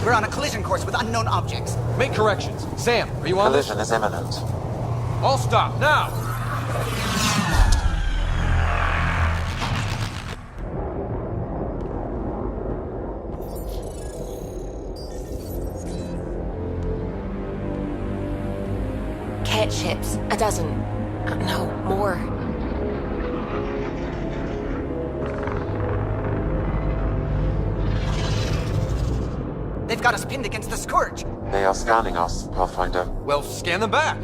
We're on a collision course with unknown objects. Make corrections. Sam, are you on this? Collision is imminent. All stop, now! Cat ships. A dozen. No, more. They've got us pinned against the Scourge. They are scanning us, Pathfinder. Well, scan them back.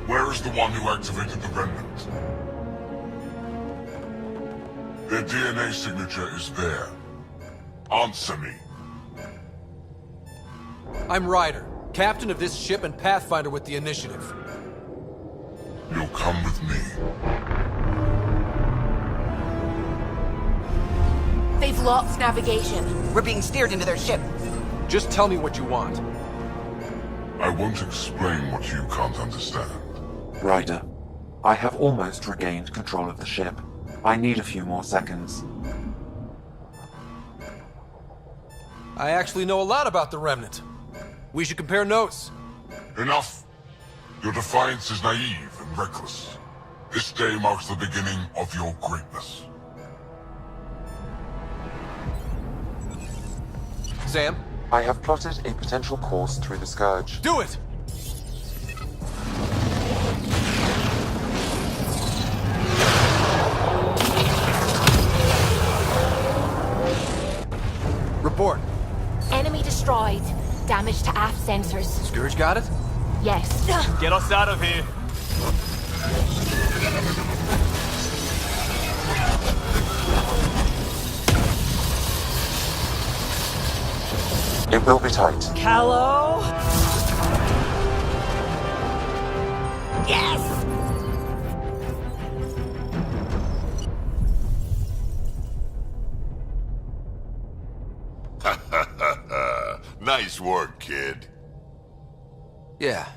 Where is the one who activated the remnant? Their DNA signature is there. Answer me. I'm Ryder, captain of this ship and Pathfinder with the initiative. You'll come with me. They've lost navigation. We're being steered into their ship. Just tell me what you want. I won't explain what you can't understand. Ryder, I have almost regained control of the ship. I need a few more seconds. I actually know a lot about the Remnant. We should compare notes. Enough. Your defiance is naive and reckless. This day marks the beginning of your greatness. Sam? I have plotted a potential course through the Scourge. Do it! Report. Enemy destroyed. Damage to aft sensors. Scourge got it? Yes. Get us out of here. It will be tight. Callow? Yes! Nice work, kid. Yeah.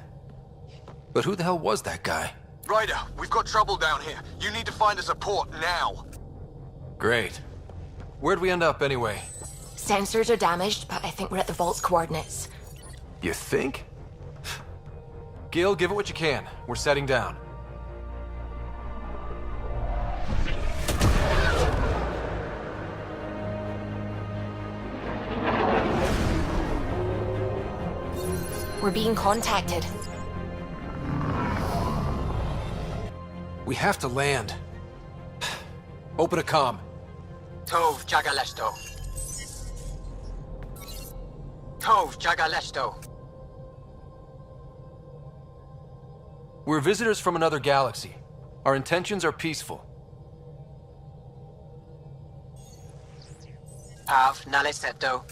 But who the hell was that guy? Ryder, we've got trouble down here. You need to find us a port now. Great. Where'd we end up anyway? Sensors are damaged, but I think we're at the vault's coordinates. You think? Gil, give it what you can. We're setting down. We're being contacted. We have to land. Open a comm. Tov Jagalesto. Tov Jagalesto. We're visitors from another galaxy. Our intentions are peaceful. Av Naleseto.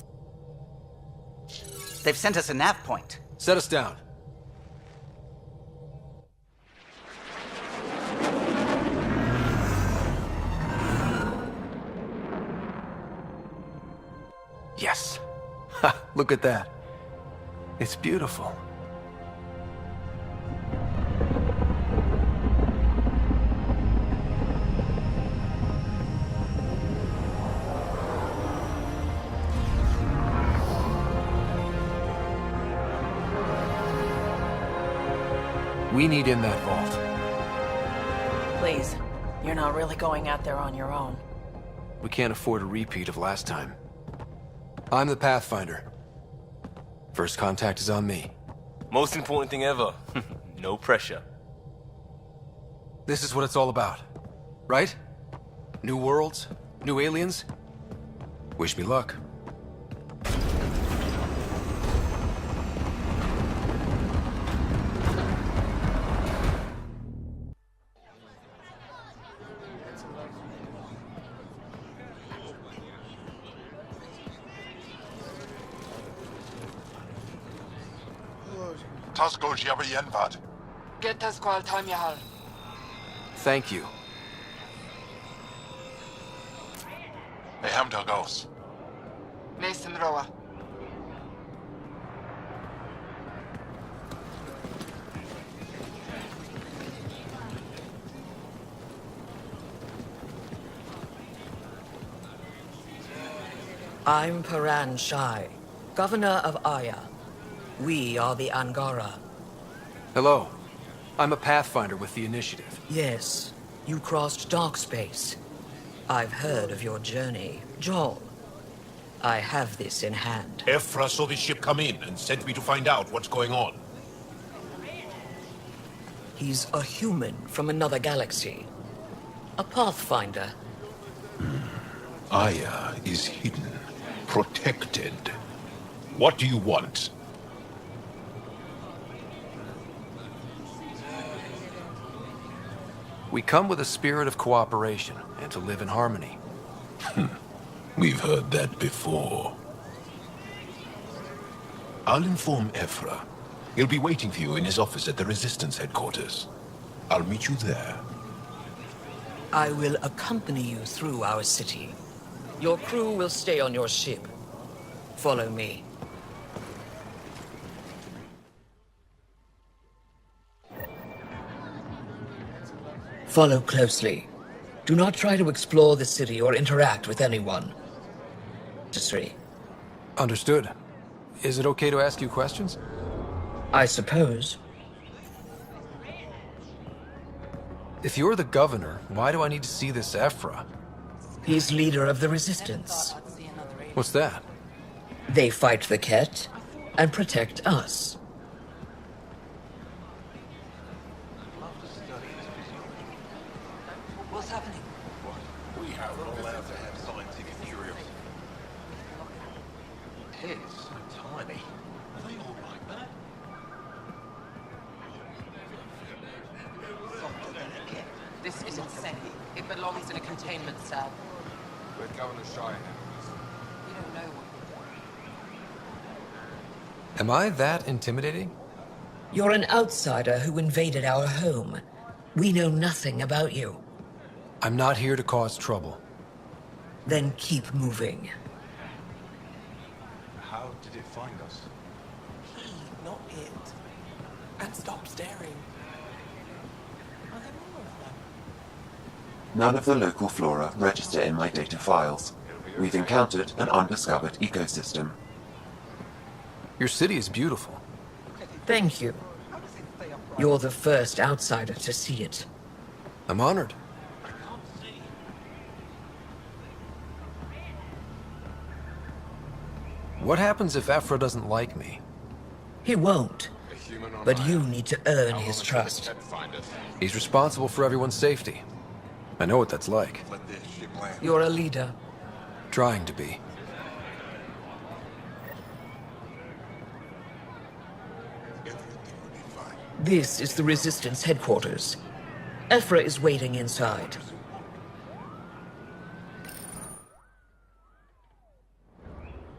They've sent us a nav point. Set us down. Yes. Ha, look at that. It's beautiful. We need in that vault. Please, you're not really going out there on your own. We can't afford a repeat of last time. I'm the Pathfinder. First contact is on me. Most important thing ever. No pressure. This is what it's all about, right? New worlds, new aliens. Wish me luck. Tasco Jiabayenvad. Get us qual time yahal. Thank you. Hamda goes. Nathan Roa. I'm Paran Shai, Governor of Aya. We are the Angara. Hello. I'm a Pathfinder with the Initiative. Yes, you crossed dark space. I've heard of your journey, Joel. I have this in hand. Ephra saw the ship come in and sent me to find out what's going on. He's a human from another galaxy. A Pathfinder. Aya is hidden, protected. What do you want? We come with a spirit of cooperation and to live in harmony. We've heard that before. I'll inform Ephra. He'll be waiting for you in his office at the Resistance headquarters. I'll meet you there. I will accompany you through our city. Your crew will stay on your ship. Follow me. Follow closely. Do not try to explore the city or interact with anyone. Necessary. Understood. Is it okay to ask you questions? I suppose. If you're the governor, why do I need to see this Ephra? He's leader of the Resistance. What's that? They fight the Ket and protect us. What's happening? We have not allowed to have scientific curiosity. Heads so tiny. Are they all like that? This is insane. It belongs in a containment cell. Where's Governor Shire? We don't know what Am I that intimidating? You're an outsider who invaded our home. We know nothing about you. I'm not here to cause trouble. Then keep moving. How did it find us? He, not it. And stop staring. Are there more of them? None of the local flora register in my data files. We've encountered an undiscovered ecosystem. Your city is beautiful. Thank you. You're the first outsider to see it. I'm honored. What happens if Ephra doesn't like me? He won't. But you need to earn his trust. He's responsible for everyone's safety. I know what that's like. You're a leader. Trying to be. This is the Resistance headquarters. Ephra is waiting inside.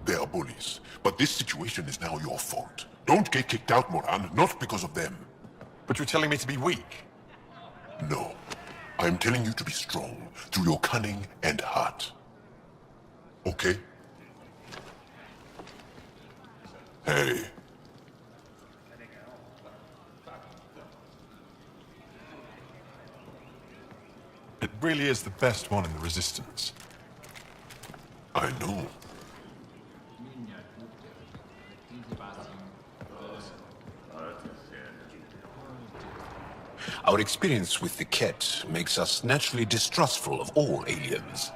They are bullies, but this situation is now your fault. Don't get kicked out, Moran, not because of them. But you're telling me to be weak? No. I'm telling you to be strong through your cunning and heart. Okay? Hey. It really is the best one in the Resistance. I know. Our experience with the Ket makes us naturally distrustful of all aliens.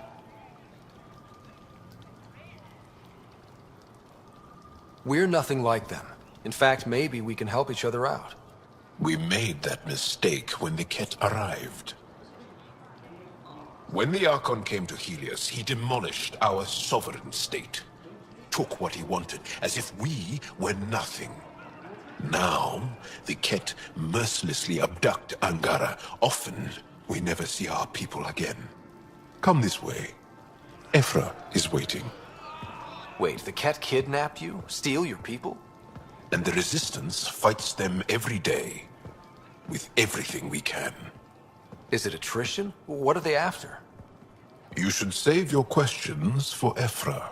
We're nothing like them. In fact, maybe we can help each other out. We made that mistake when the Ket arrived. When the Archon came to Helios, he demolished our sovereign state. Took what he wanted, as if we were nothing. Now, the Ket mercilessly abduct Angara. Often, we never see our people again. Come this way. Ephra is waiting. Wait, the Ket kidnap you? Steal your people? And the Resistance fights them every day. With everything we can. Is it attrition? What are they after? You should save your questions for Ephra.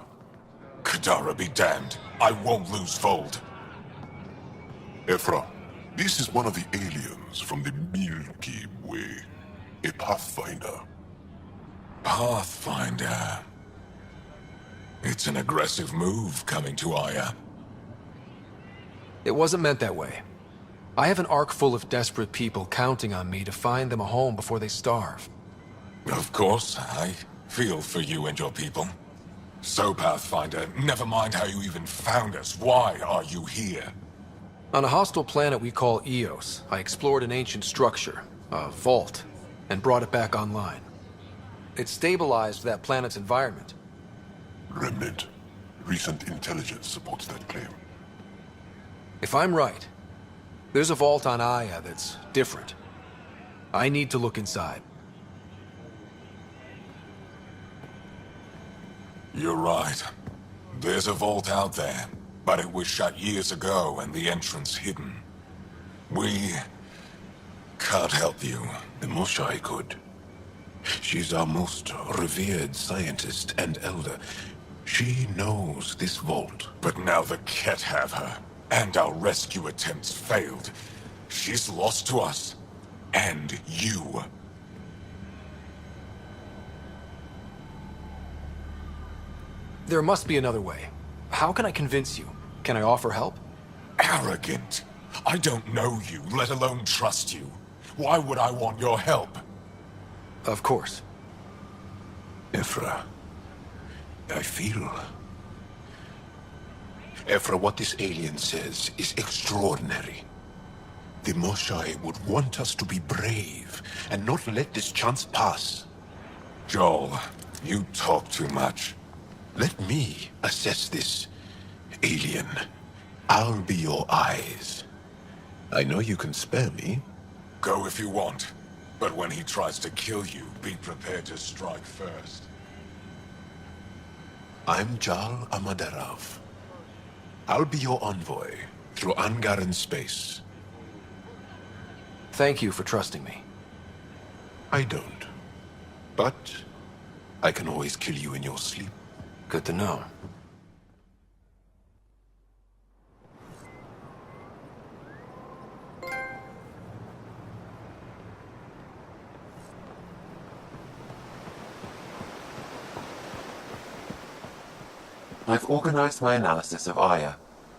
Kadara be damned. I won't lose Vold. Ephra, this is one of the aliens from the Milky Way. A Pathfinder. Pathfinder. It's an aggressive move coming to Aya. It wasn't meant that way. I have an ark full of desperate people counting on me to find them a home before they starve. Of course, I feel for you and your people. So, Pathfinder, never mind how you even found us. Why are you here? On a hostile planet we call Eos, I explored an ancient structure, a vault, and brought it back online. It stabilized that planet's environment. Remnant. Recent intelligence supports that claim. If I'm right, there's a vault on Aya that's different. I need to look inside. You're right. There's a vault out there, but it was shut years ago and the entrance hidden. We can't help you. The Moshai could. She's our most revered scientist and elder. She knows this vault. But now the Ket have her, and our rescue attempts failed. She's lost to us, and you. There must be another way. How can I convince you? Can I offer help? Arrogant. I don't know you, let alone trust you. Why would I want your help? Of course. Ephra, I feel... Ephra, what this alien says is extraordinary. The Moshai would want us to be brave and not let this chance pass. Joel, you talk too much. Let me assess this, alien. I'll be your eyes. I know you can spare me. Go if you want. But when he tries to kill you, be prepared to strike first. I'm Jal Amaderav. I'll be your envoy through Angaran space. Thank you for trusting me. I don't. But I can always kill you in your sleep. Good to know. I've organized my analysis of Aya.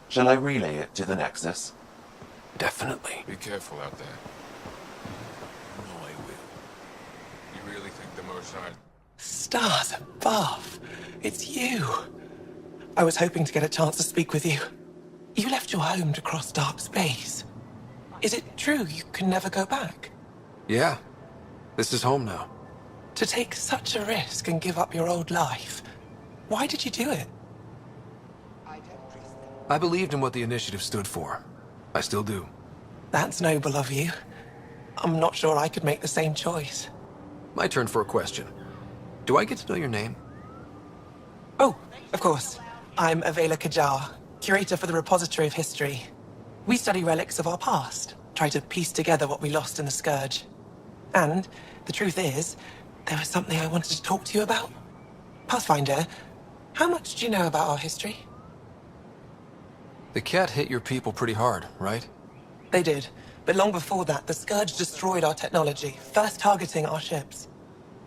Shall I relay it to the Nexus? Definitely. Be careful out there. No, I will. You really think the Moshai... Stars above. It's you. I was hoping to get a chance to speak with you. You left your home to cross dark space. Is it true you can never go back? Yeah. This is home now. To take such a risk and give up your old life, why did you do it? I believed in what the initiative stood for. I still do. That's noble of you. I'm not sure I could make the same choice. My turn for a question. Do I get to know your name? Oh, of course. I'm Avela Kajar, curator for the Repository of History. We study relics of our past, try to piece together what we lost in the Scourge. And the truth is, there was something I wanted to talk to you about. Pathfinder, how much do you know about our history? The Ket hit your people pretty hard, right? They did, but long before that, the Scourge destroyed our technology, first targeting our ships.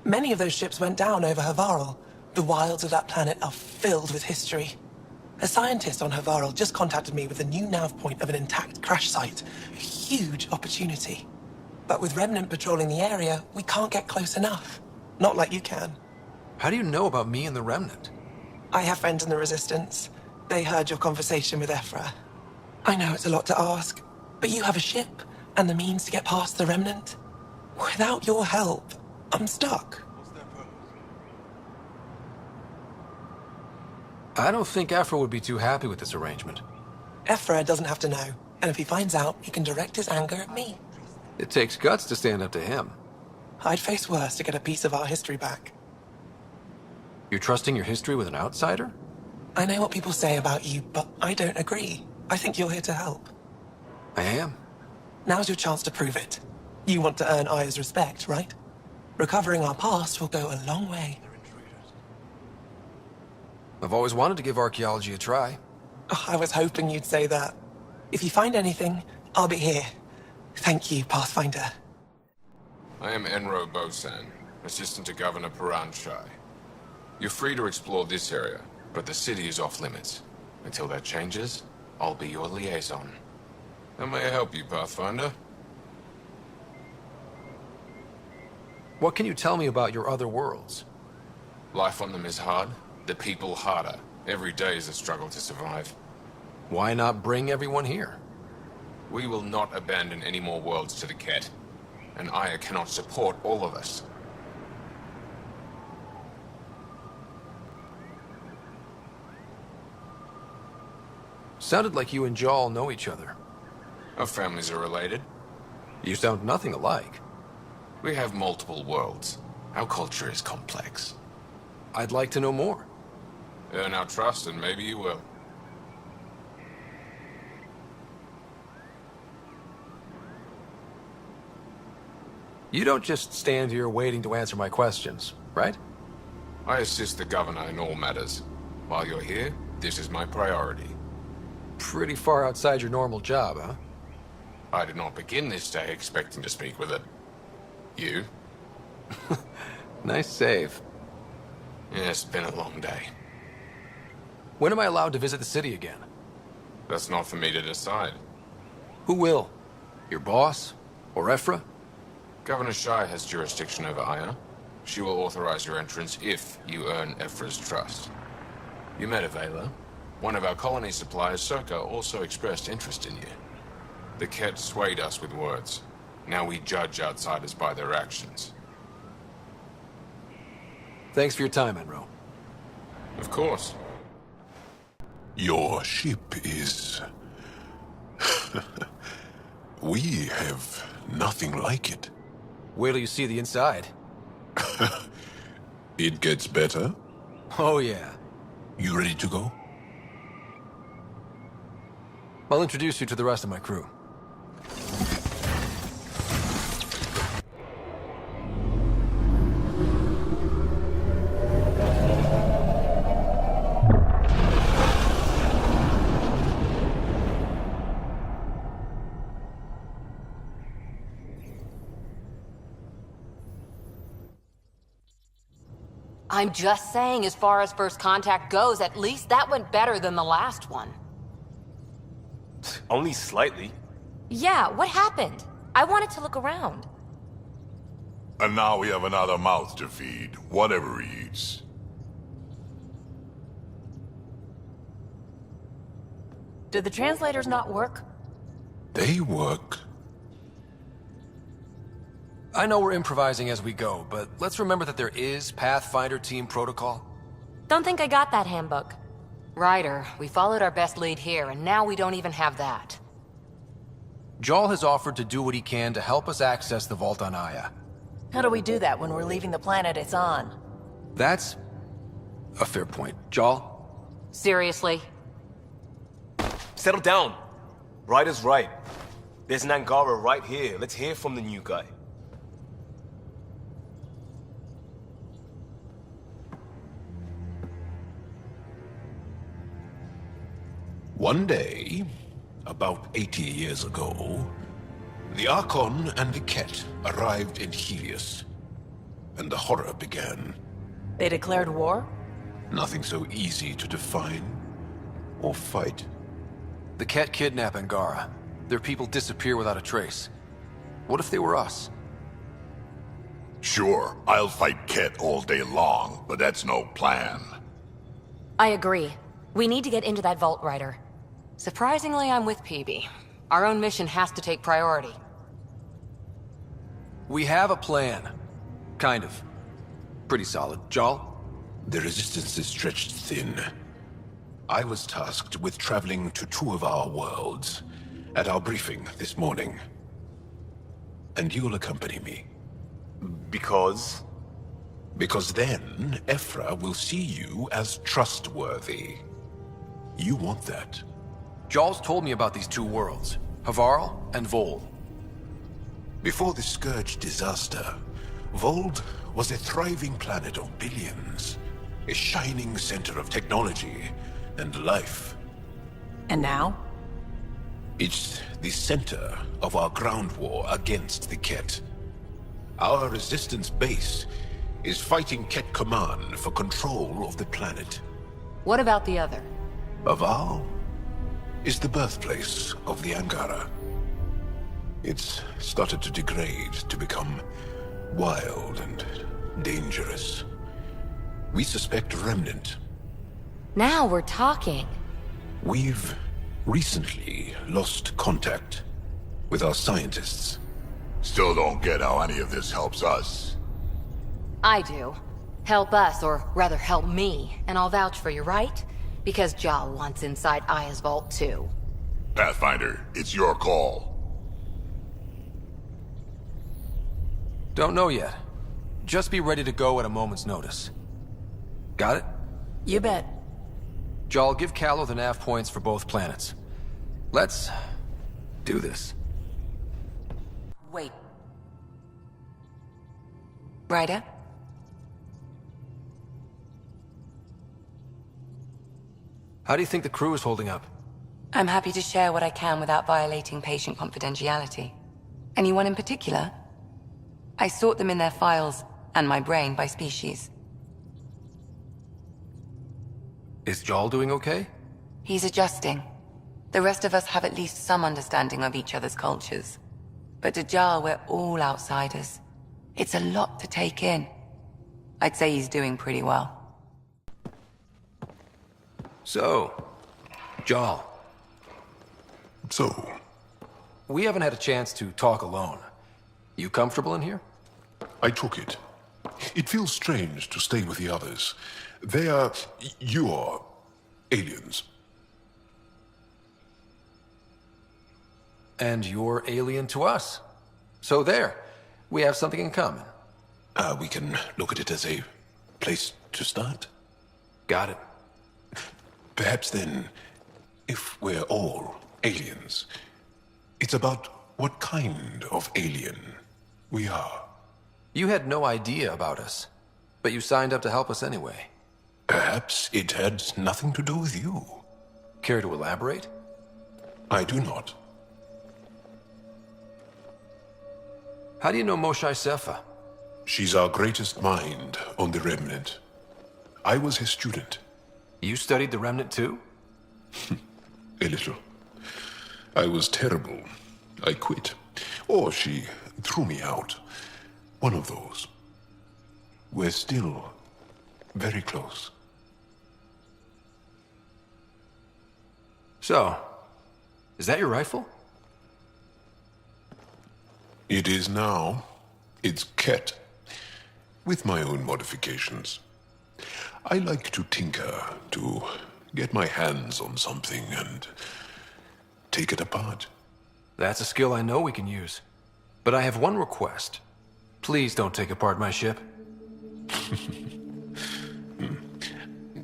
Many of those ships went down over Havarl. The wilds of that planet are filled with history. A scientist on Havarl just contacted me with a new nav point of an intact crash site. A huge opportunity. But with Remnant patrolling the area, we can't get close enough. Not like you can. How do you know about me and the Remnant? I have friends in the Resistance. They heard your conversation with Ephra. I know it's a lot to ask, but you have a ship and the means to get past the Remnant. Without your help, I'm stuck. I don't think Afro would be too happy with this arrangement. Ephra doesn't have to know, and if he finds out, he can direct his anger at me. It takes guts to stand up to him. I'd face worse to get a piece of our history back. You're trusting your history with an outsider? I know what people say about you, but I don't agree. I think you're here to help. I am. Now's your chance to prove it. You want to earn Aya's respect, right? Recovering our past will go a long way. I've always wanted to give archaeology a try. Oh, I was hoping you'd say that. If you find anything, I'll be here. Thank you, Pathfinder. I am Enro Bosan, assistant to Governor Paran Shai. You're free to explore this area, But the city is off limits. Until that changes, I'll be your liaison. How may I help you, Pathfinder? What can you tell me about your other worlds? Life on them is hard, the people harder. Every day is a struggle to survive. Why not bring everyone here? We will not abandon any more worlds to the Ket. And Aya cannot support all of us. Sounded like you and Jaal know each other. Our families are related. You sound nothing alike. We have multiple worlds. Our culture is complex. I'd like to know more. Earn our trust and maybe you will. You don't just stand here waiting to answer my questions, right? I assist the governor in all matters. While you're here, this is my priority. Pretty far outside your normal job, huh? I did not begin this day expecting to speak with it. You? Nice save. Yeah, it's been a long day. When am I allowed to visit the city again? That's not for me to decide. Who will? Your boss? Or Ephra? Governor Shai has jurisdiction over Aya. She will authorize your entrance if you earn Ephra's trust. You met Avela. One of our colony suppliers, Circa, also expressed interest in you. The Ket swayed us with words. Now we judge outsiders by their actions. Thanks for your time, Enro. Of course. Your ship is... We have nothing like it. Wait till you see the inside. It gets better. Oh, yeah. You ready to go? I'll introduce you to the rest of my crew. I'm just saying, as far as first contact goes, at least that went better than the last one. Only slightly. Yeah, what happened? I wanted to look around. And now we have another mouth to feed, whatever he eats. Did the translators not work? They work. I know we're improvising as we go, but let's remember that there is Pathfinder team protocol. Don't think I got that handbook. Ryder, we followed our best lead here, and now we don't even have that. Jaal has offered to do what he can to help us access the vault on Aya. How do we do that when we're leaving the planet it's on? That's a fair point. Jaal? Seriously? Settle down. Ryder's right. There's an Angara right here. Let's hear from the new guy. One day, about 80 years ago, the Archon and the Ket arrived in Helios, and the horror began. They declared war? Nothing so easy to define or fight. The Ket kidnap Angara. Their people disappear without a trace. What if they were us? Sure, I'll fight Ket all day long, but that's no plan. I agree. We need to get into that vault, Ryder. Surprisingly, I'm with PB. Our own mission has to take priority. We have a plan. Kind of. Pretty solid. Jaal? The resistance is stretched thin. I was tasked with traveling to two of our worlds at our briefing this morning. And you'll accompany me. Because? Because then, Ephra will see you as trustworthy. You want that. Jaal's told me about these two worlds, Havarl and Vold. Before the Scourge disaster, Vold was a thriving planet of billions. A shining center of technology and life. And now? It's the center of our ground war against the Ket. Our resistance base is fighting Ket Command for control of the planet. What about the other? Aval is the birthplace of the Angara. It's started to degrade, to become wild and dangerous. We suspect a remnant. Now we're talking. We've recently lost contact with our scientists. Still don't get how any of this helps us. I do. Help us, or rather help me, and I'll vouch for you, right? Because Jal wants inside Aya's vault too. Pathfinder, it's your call. Don't know yet. Just be ready to go at a moment's notice. Got it? You bet. Jal, give Callow the nav points for both planets. Let's do this. Wait. Ryder? How do you think the crew is holding up? I'm happy to share what I can without violating patient confidentiality. Anyone in particular? I sort them in their files, and my brain, by species. Is Jal doing okay? He's adjusting. The rest of us have at least some understanding of each other's cultures. But to Jal, we're all outsiders. It's a lot to take in. I'd say he's doing pretty well. So, Jal. So, We haven't had a chance to talk alone. You comfortable in here? I took it. It feels strange to stay with the others. They are... you are... aliens. And you're alien to us. So there, we have something in common. We can look at it as a place to start. Got it. Perhaps then, if we're all aliens, it's about what kind of alien we are. You had no idea about us, but you signed up to help us anyway. Perhaps it had nothing to do with you. Care to elaborate? I do not. How do you know Moshae Sefa? She's our greatest mind on the Remnant. I was her student. You studied the Remnant too? A little. I was terrible. I quit. Or she threw me out. One of those. We're still very close. So, is that your rifle? It is now. It's Ket. With my own modifications. I like to tinker, to get my hands on something and take it apart. That's a skill I know we can use. But I have one request. Please don't take apart my ship.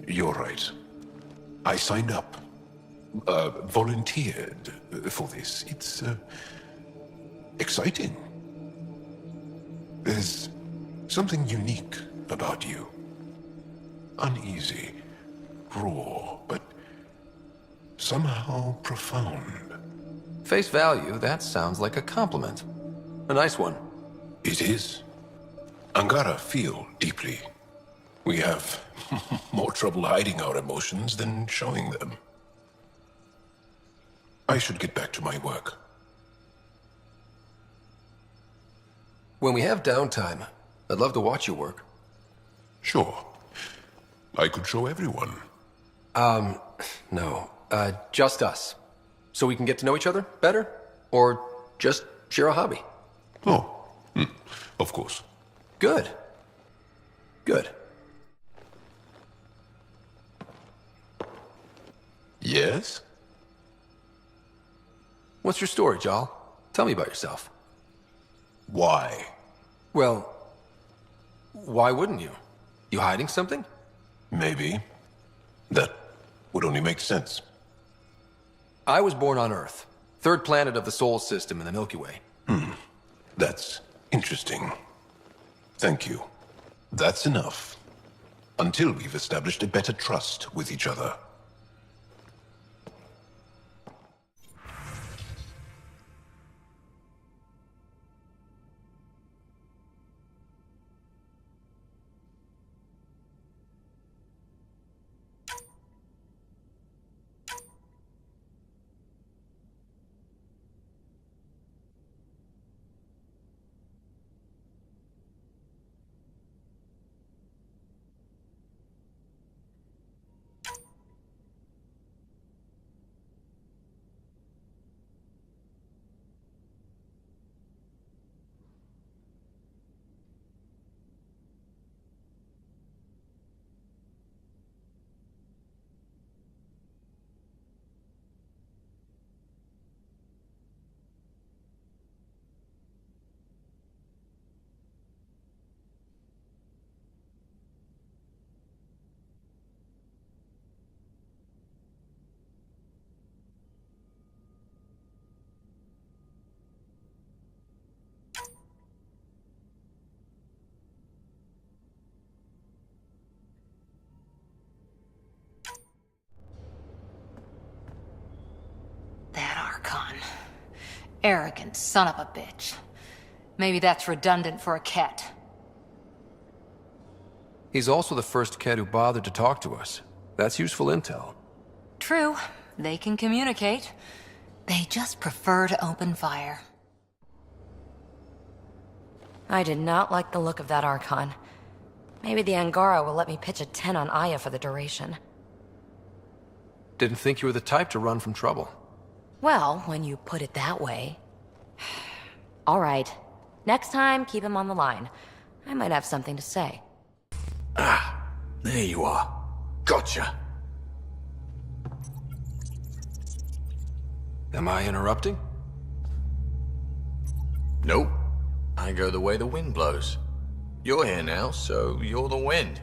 You're right. I signed up. Volunteered for this. It's, exciting. There's something unique about you. Uneasy, raw, but somehow profound. Face value, that sounds like a compliment. A nice one. It is. Angara feel deeply. We have more trouble hiding our emotions than showing them. I should get back to my work. When we have downtime, I'd love to watch you work. Sure. I could show everyone. No. Just us. So we can get to know each other better? Or just share a hobby? Oh, of course. Good. Good. Yes? What's your story, Jal? Tell me about yourself. Why? Well, why wouldn't you? You hiding something? Maybe. That would only make sense. I was born on Earth, third planet of the Sol system in the Milky Way. That's interesting. Thank you. That's enough. Until we've established a better trust with each other. Arrogant son of a bitch. Maybe that's redundant for a Ket. He's also the first Ket who bothered to talk to us. That's useful intel. True. They can communicate. They just prefer to open fire. I did not like the look of that Archon. Maybe the Angara will let me pitch a 10 on Aya for the duration. Didn't think you were the type to run from trouble. Well, when you put it that way. All right. Next time, keep him on the line. I might have something to say. Ah, there you are. Gotcha. Am I interrupting? Nope. I go the way the wind blows. You're here now, so you're the wind.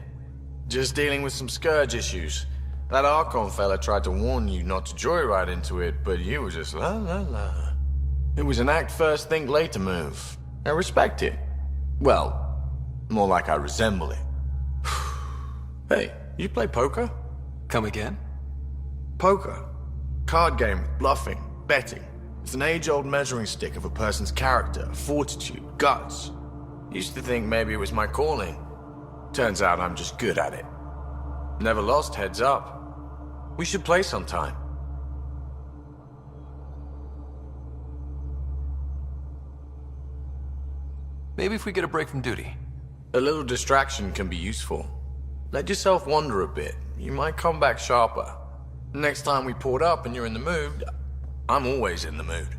Just dealing with some Scourge issues. That Archon fella tried to warn you not to joyride into it, but you were just la la la. It was an act first, think later move. I respect it. Well, more like I resemble it. Hey, you play poker? Come again? Poker. Card game, bluffing, betting. It's an age-old measuring stick of a person's character, fortitude, guts. Used to think maybe it was my calling. Turns out I'm just good at it. Never lost, heads up. We should play sometime. Maybe if we get a break from duty. A little distraction can be useful. Let yourself wander a bit. You might come back sharper. Next time we port up and you're in the mood, I'm always in the mood.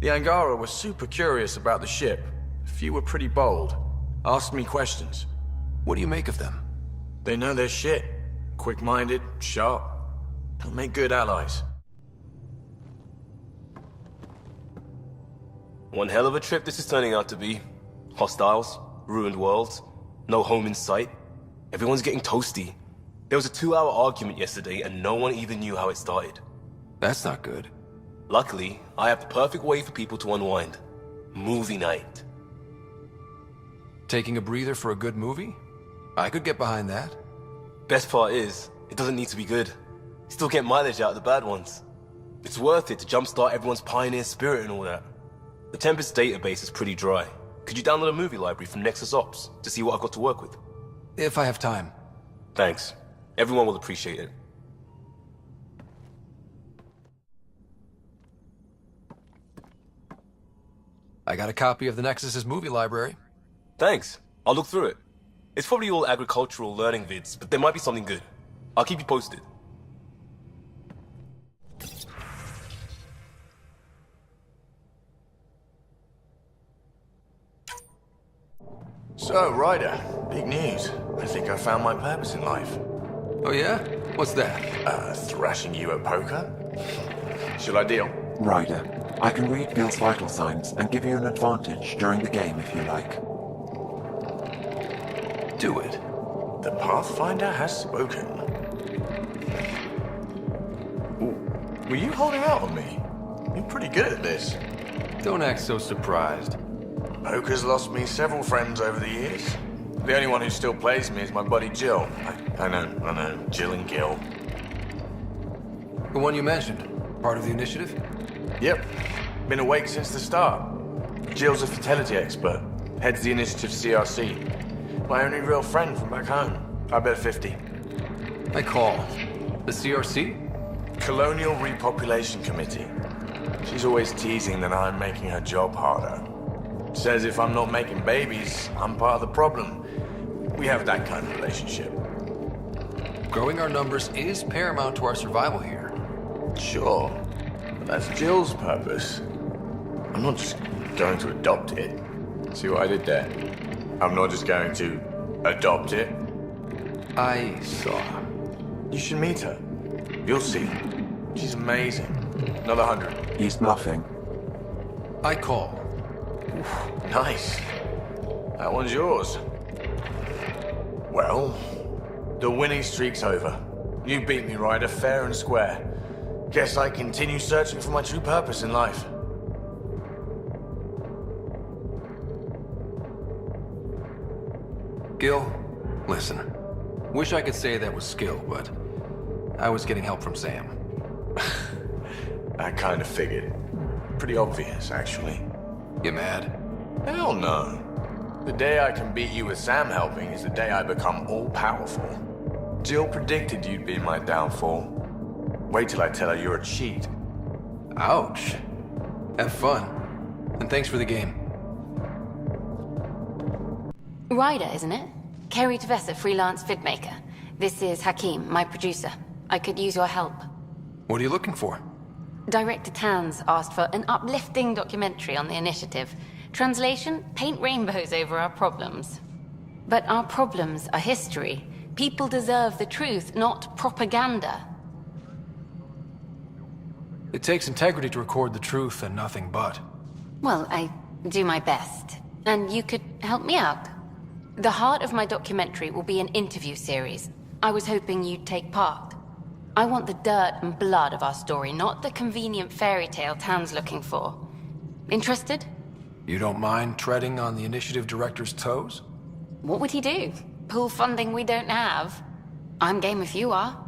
The Angara was super curious about the ship. A few were pretty bold. Asked me questions. What do you make of them? They know their shit. Quick-minded, sharp. They'll make good allies. One hell of a trip this is turning out to be. Hostiles, ruined worlds, no home in sight. Everyone's getting toasty. There was a 2-hour argument yesterday and no one even knew how it started. That's not good. Luckily, I have the perfect way for people to unwind. Movie night. Taking a breather for a good movie? I could get behind that. Best part is, it doesn't need to be good. Still get mileage out of the bad ones. It's worth it to jumpstart everyone's pioneer spirit and all that. The Tempest database is pretty dry. Could you download a movie library from Nexus Ops to see what I've got to work with? If I have time. Thanks. Everyone will appreciate it. I got a copy of the Nexus's movie library. Thanks. I'll look through it. It's probably all agricultural learning vids, but there might be something good. I'll keep you posted. So, Ryder, big news. I think I found my purpose in life. Oh yeah? What's that? Thrashing you at poker? Shall I deal? Ryder, I can read Gil's vital signs and give you an advantage during the game if you like. Do it. The Pathfinder has spoken. Ooh, were you holding out on me? You're pretty good at this. Don't act so surprised. Poker's lost me several friends over the years. The only one who still plays me is my buddy Jill. I know, Jill and Gil. The one you mentioned, part of the initiative? Yep, been awake since the start. Jill's a fertility expert, heads the initiative CRC. My only real friend from back home. I bet 50. I call. The CRC? Colonial Repopulation Committee. She's always teasing that I'm making her job harder. Says if I'm not making babies, I'm part of the problem. We have that kind of relationship. Growing our numbers is paramount to our survival here. Sure, but that's Jill's purpose. I'm not just going to adopt it. See what I did there? I'm not just going to adopt it. I saw. You should meet her. You'll see. She's amazing. Another 100. He's bluffing. I call. Oof, nice. That one's yours. Well, the winning streak's over. You beat me, Ryder, fair and square. Guess I continue searching for my true purpose in life. Gil, listen. Wish I could say that was skill, but I was getting help from Sam. I kind of figured. Pretty obvious, actually. You mad? Hell no. The day I can beat you with Sam helping is the day I become all-powerful. Jill predicted you'd be my downfall. Wait till I tell her you're a cheat. Ouch. Have fun. And thanks for the game. Ryder, isn't it? Kerry Tavessa, freelance vidmaker. This is Hakim, my producer. I could use your help. What are you looking for? Director Tans asked for an uplifting documentary on the initiative. Translation, paint rainbows over our problems. But our problems are history. People deserve the truth, not propaganda. It takes integrity to record the truth and nothing but. Well, I do my best. And you could help me out. The heart of my documentary will be an interview series. I was hoping you'd take part. I want the dirt and blood of our story, not the convenient fairy tale Tan's looking for. Interested? You don't mind treading on the initiative director's toes? What would he do? Pull funding we don't have? I'm game if you are.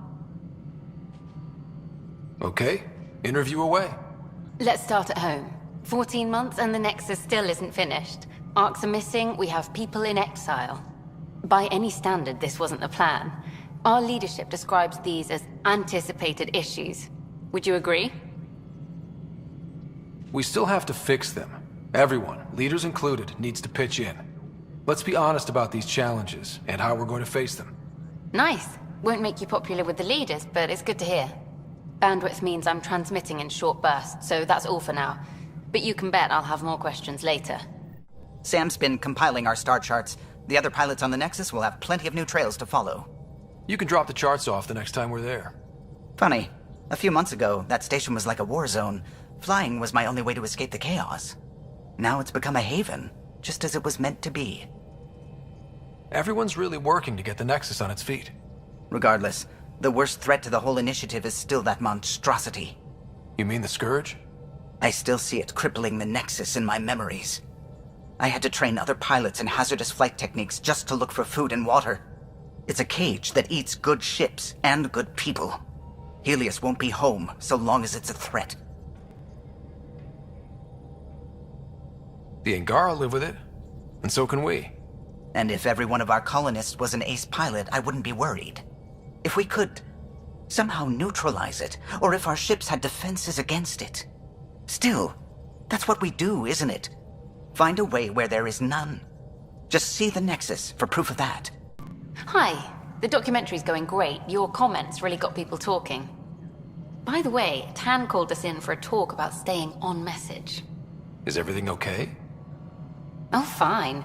Okay, interview away. Let's start at home. 14 months and the Nexus still isn't finished. Arcs are missing, we have people in exile. By any standard, this wasn't the plan. Our leadership describes these as anticipated issues. Would you agree? We still have to fix them. Everyone, leaders included, needs to pitch in. Let's be honest about these challenges and how we're going to face them. Nice. Won't make you popular with the leaders, but it's good to hear. Bandwidth means I'm transmitting in short bursts, so that's all for now. But you can bet I'll have more questions later. Sam's been compiling our star charts. The other pilots on the Nexus will have plenty of new trails to follow. You can drop the charts off the next time we're there. Funny. A few months ago, that station was like a war zone. Flying was my only way to escape the chaos. Now it's become a haven, just as it was meant to be. Everyone's really working to get the Nexus on its feet. Regardless, the worst threat to the whole initiative is still that monstrosity. You mean the Scourge? I still see it crippling the Nexus in my memories. I had to train other pilots in hazardous flight techniques just to look for food and water. It's a cage that eats good ships and good people. Helios won't be home so long as it's a threat. The Angara live with it, and so can we. And if every one of our colonists was an ace pilot, I wouldn't be worried. If we could somehow neutralize it, or if our ships had defenses against it. Still, that's what we do, isn't it? Find a way where there is none. Just see the Nexus for proof of that. Hi. The documentary's going great. Your comments really got people talking. By the way, Tan called us in for a talk about staying on message. Is everything okay? Oh, fine.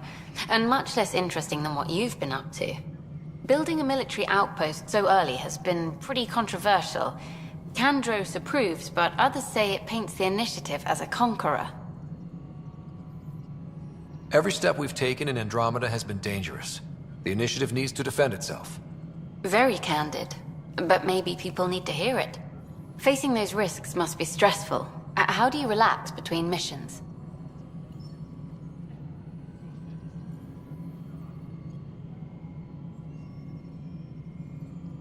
And much less interesting than what you've been up to. Building a military outpost so early has been pretty controversial. Kandros approves, but others say it paints the initiative as a conqueror. Every step we've taken in Andrómeda has been dangerous. The initiative needs to defend itself. Very candid. But maybe people need to hear it. Facing those risks must be stressful. How do you relax between missions?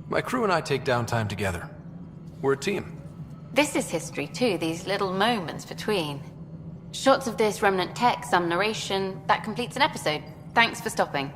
My crew and I take downtime together. We're a team. This is history too, these little moments between. Shots of this remnant tech, some narration, that completes an episode. Thanks for stopping.